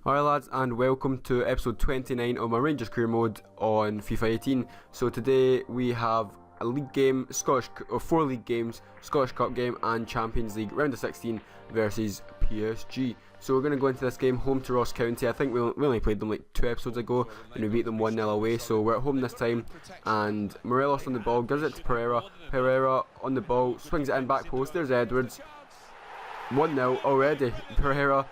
Hi lads, and welcome to episode 29 of my Rangers career mode on FIFA 18. So today we have a league game, four league games, Scottish Cup game and Champions League round of 16 versus PSG. So we're going to go into this game home to Ross County. I think we only played them like 2 episodes ago and we beat them 1-0 away. So we're at home this time, and Morelos on the ball, gives it to Pereira. Pereira on the ball, swings it in back post, there's Edwards. 1-0 already. Pereira,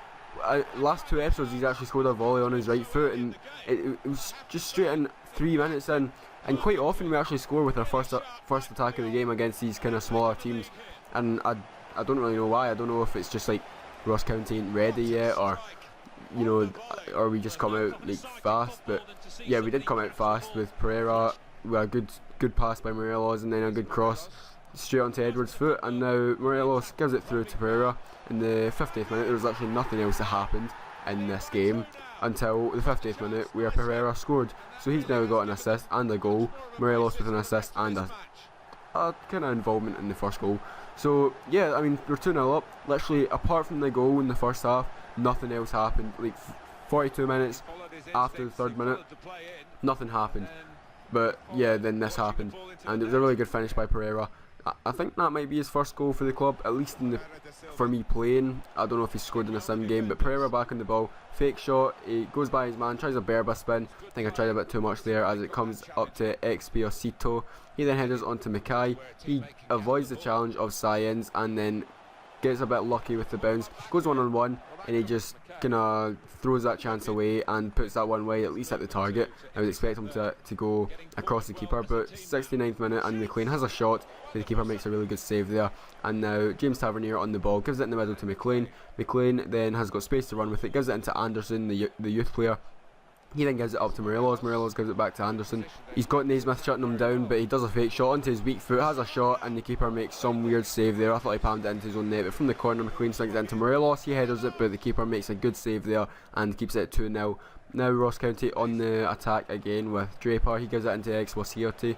last 2 episodes he's actually scored a volley on his right foot, and it was just straight in 3 minutes in. And quite often we actually score with our first attack of the game against these kind of smaller teams, and I don't really know why. I don't know if it's just like Ross County ain't ready yet, or or we just come out like fast. But yeah, we did come out fast with Pereira, with a good pass by Morelos, and then a good cross straight onto Edwards' foot, and now Morelos gives it through to Pereira. In the 50th minute, there was actually nothing else that happened in this game until the 50th minute, where Pereira scored. So he's now got an assist and a goal. Morelos with an assist and a kind of involvement in the first goal. So yeah, I mean, we're 2-0 up. Literally, apart from the goal in the first half, nothing else happened. Like 42 minutes after the 3rd minute, nothing happened. But yeah, then this happened, and it was a really good finish by Pereira. I think that might be his first goal for the club, at least for me playing. I don't know if he scored in a sim game, but Pereira back on the ball, fake shot, he goes by his man, tries a Berba spin. I think I tried a bit too much there, as it comes up to Expiosito. He then headers onto Mackay. He avoids the challenge of Science and then gets a bit lucky with the bounce, goes 1-on-1, and he just kind of throws that chance away and puts that one wide, at least at the target. I would expect him to go across the keeper, but 69th minute and McLean has a shot, but the keeper makes a really good save there. And now James Tavernier on the ball, gives it in the middle to McLean. McLean then has got space to run with it, gives it into Anderson, the youth player. He then gives it up to Morelos. Morelos gives it back to Anderson. He's got Naismith shutting him down, but he does a fake shot onto his weak foot, has a shot, and the keeper makes some weird save there. I thought he palmed it into his own net, but from the corner, McLean swings it into Morelos. He headers it, but the keeper makes a good save there and keeps it at 2-0. Now Ross County on the attack again with Draper. He gives it into Expiosito,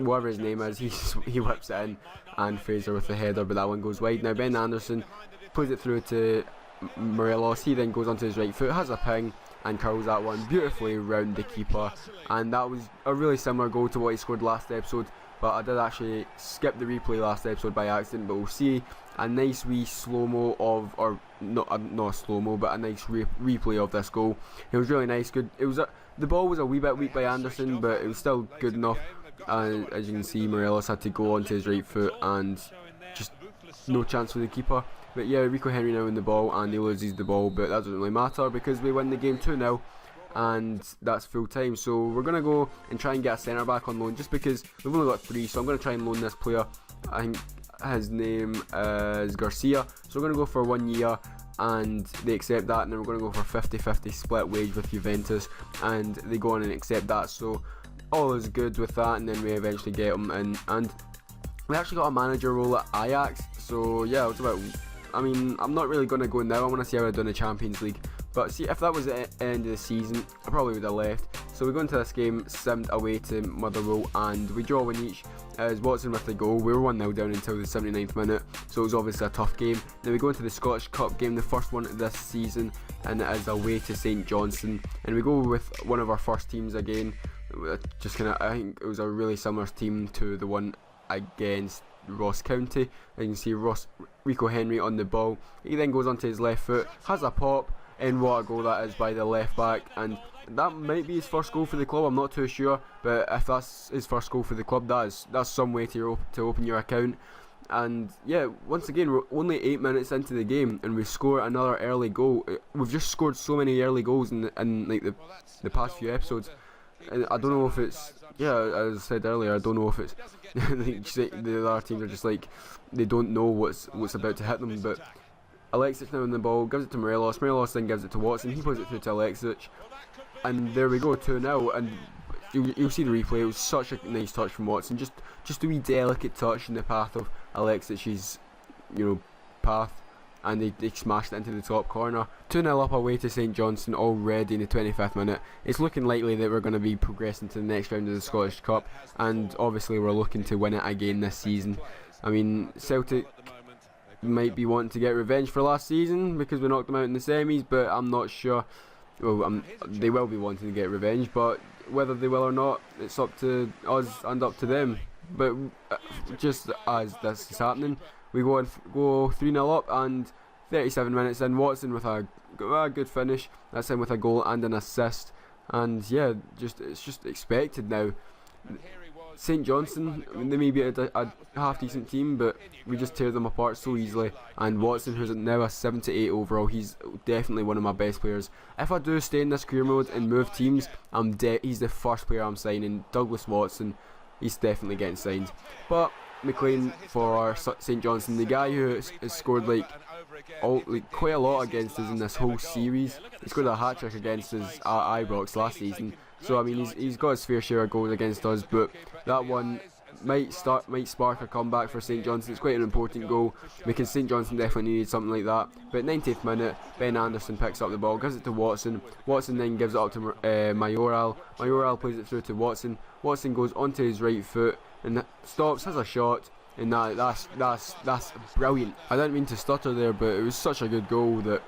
whatever his name is. He whips it in, and Fraser with the header, but that one goes wide. Now Ben Anderson puts it through to Morelos. He then goes onto his right foot, has a ping, and curls that one beautifully round the keeper. And that was a really similar goal to what he scored last episode, but I did actually skip the replay last episode by accident. But we'll see a nice wee slow-mo of, or not a slow-mo, but a nice replay of this goal. It was really nice, good. It was the ball was a wee bit weak by Anderson, but it was still good enough. As you can see, Morelos had to go onto his right foot, and just no chance for the keeper. But yeah, Rico Henry now in the ball, and he loses the ball, but that doesn't really matter because we win the game 2-0, and that's full time. So we're going to go and try and get a centre back on loan, just because we've only got 3, so I'm going to try and loan this player. I think his name is Garcia, so we're going to go for 1 year, and they accept that, and then we're going to go for 50-50 split wage with Juventus, and they go on and accept that. So all is good with that, and then we eventually get him in, and we actually got a manager role at Ajax. So yeah, it's about, I mean, I'm not really going to go now. I want to see how I do in the Champions League. But see, if that was the end of the season, I probably would have left. So we go into this game, simmed away to Motherwell, and we draw 1 each. As Watson with the goal. We were 1-0 down until the 79th minute, so it was obviously a tough game. Then we go into the Scottish Cup game, the first one this season, and it is away to St Johnstone. And we go with one of our first teams again. Just kind of, I think it was a really similar team to the one against Ross County. You can see Rico Henry on the ball. He then goes onto his left foot, has a pop, and what a goal that is by the left back. And that might be his first goal for the club, I'm not too sure, but if that's his first goal for the club, that's some way to open your account. And yeah, once again, we're only 8 minutes into the game and we score another early goal. We've just scored so many early goals in like the past few episodes, and I don't know if it's, yeah, as I said earlier, I don't know if it's the other teams are just like, they don't know what's about to hit them. But Alexic now in the ball, gives it to Morelos. Morelos then gives it to Watson. He puts it through to Alexic, and there we go, 2-0. And you'll see the replay. It was such a nice touch from Watson, just a wee delicate touch in the path of Alexic's, path, and they smashed it into the top corner. 2-0 up away to St Johnstone already in the 25th minute. It's looking likely that we're going to be progressing to the next round of the Scottish Cup, and obviously we're looking to win it again this season. I mean, Celtic might be wanting to get revenge for last season because we knocked them out in the semis, but I'm not sure. Well, they will be wanting to get revenge, but whether they will or not, it's up to us and up to them. But just as this is happening, we go 3-0 up, and 37 minutes in, Watson with a good finish. That's him with a goal and an assist, and yeah, it's just expected now. St Johnstone, they may be a half decent team, but we just tear them apart so easily. And Watson, who's now a 78 overall, he's definitely one of my best players. If I do stay in this career mode and move teams, he's the first player I'm signing. Douglas Watson, he's definitely getting signed. But McLean for St Johnstone, the guy who has scored quite a lot against us in this whole series. He scored a hat-trick against us at Ibrox last season. So I mean, he's got his fair share of goals against us, but that one might spark a comeback for St Johnstone. It's quite an important goal because St Johnstone definitely needed something like that. But 90th minute, Ben Anderson picks up the ball, gives it to Watson. Watson then gives it up to Mayoral. Mayoral plays it through to Watson. Watson goes onto his right foot and stops, has a shot, and that's brilliant. I didn't mean to stutter there, but it was such a good goal that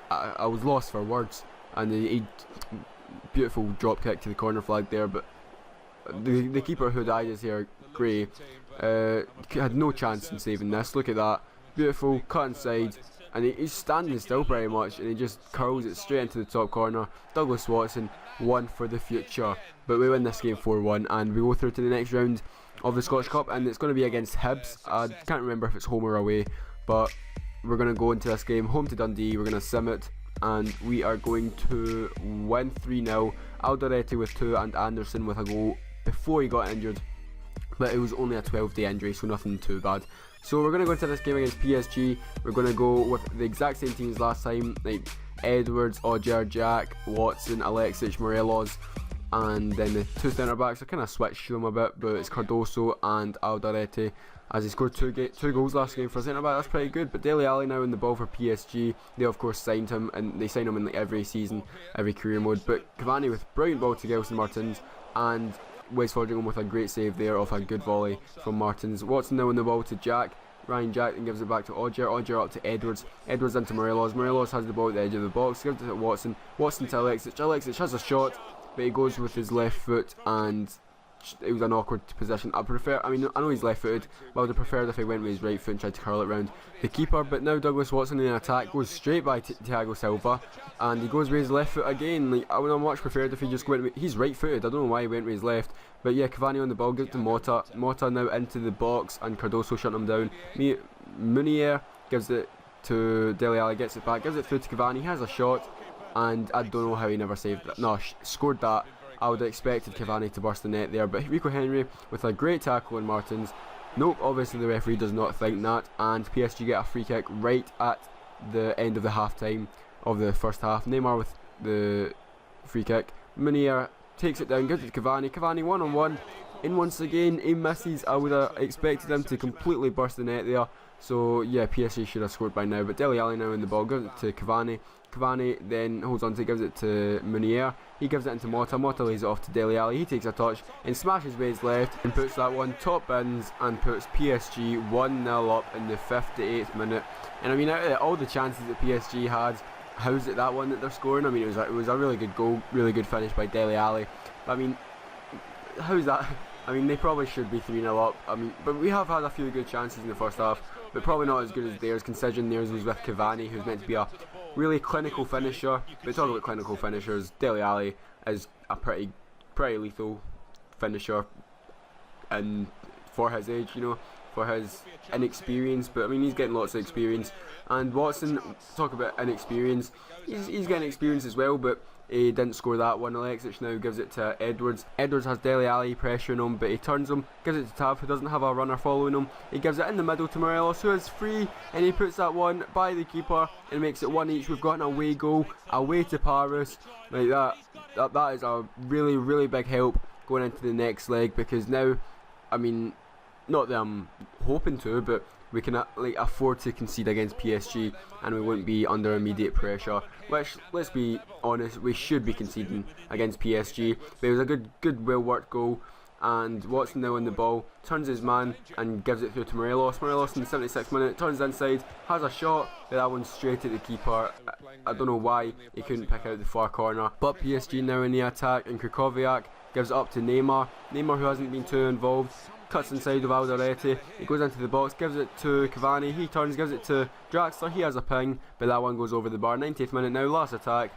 I was lost for words. And he beautiful drop kick to the corner flag there, but the keeper who died is here, Gray, had no chance in saving this. Look at that, beautiful cut inside, and he's standing still pretty much, and he just curls it straight into the top corner. Douglas Watson, one for the future. But we win this game 4-1, and we go through to the next round of the Scottish Cup, and it's going to be against Hibs. I can't remember if it's home or away, but we're going to go into this game home to Dundee. We're going to sim it, and we are going to win 3-0. Alderete with 2 and Anderson with a goal before he got injured, but it was only a 12-day injury, so nothing too bad. So we're going to go into this game against PSG. We're going to go with the exact same team as last time, like Edwards, Odger, Jack, Watson, Alexic, Morelos, and then the 2 centre backs. I kind of switched them a bit, but it's Cardoso and Alderete, as he scored 2 goals last game for a centre back. That's pretty good. But Dele Alli now in the ball for PSG. They of course signed him, and they sign him in like every season, every career mode. But Cavani with brilliant ball to Gelson Martins, and Wes Foderingham with a great save there off a good volley from Martins. Watson now in the ball to Jack. Ryan Jack then gives it back to Odger. Odger up to Edwards. Edwards into Morelos. Morelos has the ball at the edge of the box. Gives it to Watson. Watson to Alexic. Alexic has a shot, but he goes with his left foot, and it was an awkward position. I know he's left footed, but I would have preferred if he went with his right foot and tried to curl it round the keeper. But now Douglas Watson in attack goes straight by Thiago Silva, and he goes with his left foot again. Like, I would have much preferred if he just went with, he's right footed, I don't know why he went with his left. But yeah, Cavani on the ball, gives it to Mota. Mota now into the box, and Cardoso shutting him down. Munier gives it to Dele Alli, gets it back, gives it through to Cavani. He has a shot, and I don't know how he never saved that. No, scored that. I would have expected Cavani to burst the net there, but Rico Henry with a great tackle on Martins. Nope, obviously the referee does not think that, and PSG get a free kick right at the end of the half time of the first half. Neymar with the free kick. Munier takes it down, gives it to Cavani. Cavani 1-on-1, and once again he misses. I would have expected him to completely burst the net there. So yeah, PSG should have scored by now, but Dele Alli now in the ball, gives it to Cavani. Cavani then holds on to it, gives it to Munier. He gives it into Mota. Mota lays it off to Dele Alli. He takes a touch and smashes with his left and puts that one top bins and puts PSG 1-0 up in the 58th minute. And I mean, out of all the chances that PSG had, how's it that one that they're scoring? I mean, it was a really good goal, really good finish by Dele Alli. But I mean, how's that? I mean, they probably should be 3-0 up. I mean, but we have had a few good chances in the first half, but probably not as good as theirs, considering theirs was with Cavani, who's meant to be a really clinical finisher. But talking about clinical finishers, Dele Alli is a pretty lethal finisher, and for his age, you know, for his inexperience. But I mean, he's getting lots of experience. And Watson, talk about inexperience, he's getting experience as well, but he didn't score that one. Alexic now gives it to Edwards. Edwards has Dele Alli pressuring him, but he turns him, gives it to Tav, who doesn't have a runner following him. He gives it in the middle to Morelos, who is free, and he puts that one by the keeper and makes it 1 each. We've got an away goal, away to Paris. Like that is a really big help going into the next leg, because now, I mean, not that I'm hoping to, but we can afford to concede against PSG, and we wouldn't be under immediate pressure, which, let's be honest, we should be conceding against PSG. But it was a good well worked goal, and Watson now on the ball, turns his man and gives it through to Morelos. Morelos in the 76th minute turns inside, has a shot, but that one's straight at the keeper. I don't know why he couldn't pick out the far corner. But PSG now in the attack, and Kukoviak gives it up to Neymar. Neymar, who hasn't been too involved, cuts inside of Alderete. He goes into the box, gives it to Cavani. He turns, gives it to Draxler. He has a ping, but that one goes over the bar. 90th minute now, last attack,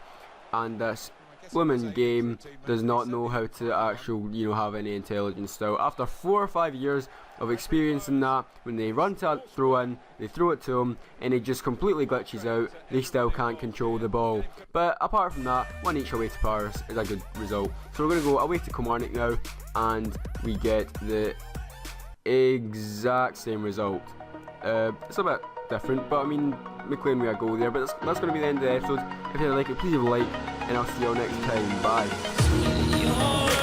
and this women's game does not know how to actually, have any intelligence still. After 4 or 5 years of experience in that, when they run to throw in, they throw it to him, and he just completely glitches out. They still can't control the ball. But apart from that, 1 each away to Paris is a good result. So we're going to go away to Kilmarnock now, and we get the exact same result. It's a bit different, but I mean, McLean we a goal there. But that's going to be the end of the episode. If you like it, please leave a like, and I'll see you all next time. Bye.